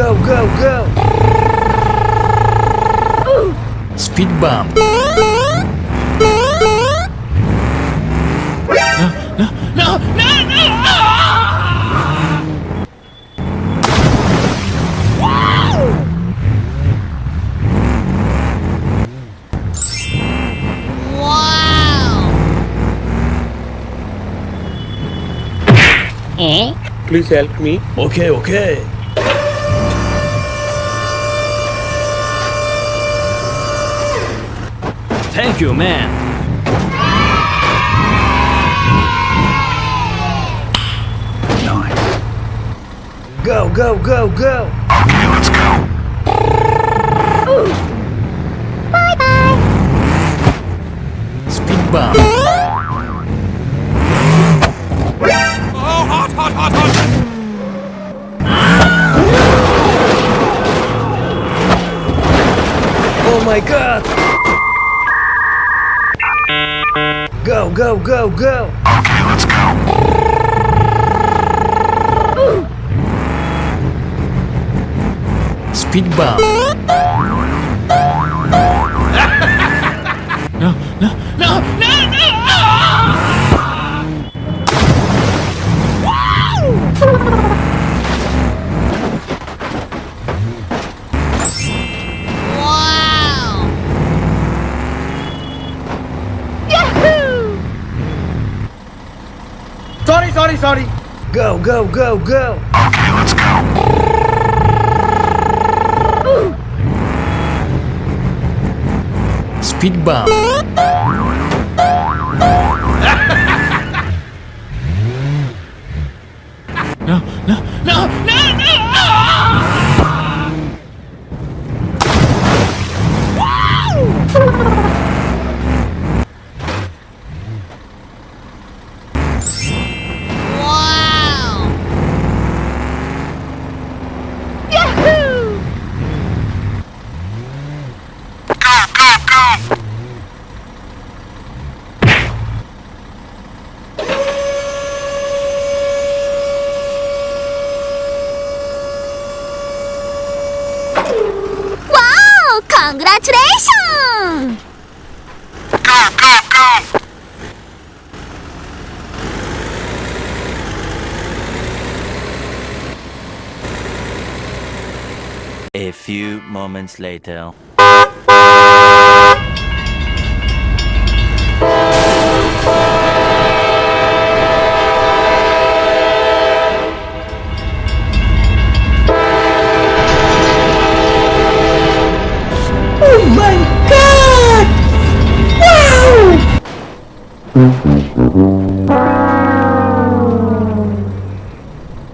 go, go, go! Speed bump. No! Please help me. Okay. Thank you, man. Nice. Go, go, go, go! Okay, let's go. Bye-bye. Speed bump. Oh, hot! Oh my god! Go, go, go, go! Okay, let's go. Speed bump. No! Sorry! Go, go, go, go! Okay, let's go. Speed bump. No! Go! Wow! Congratulations! Go! A few moments later. Oh my god! Wow!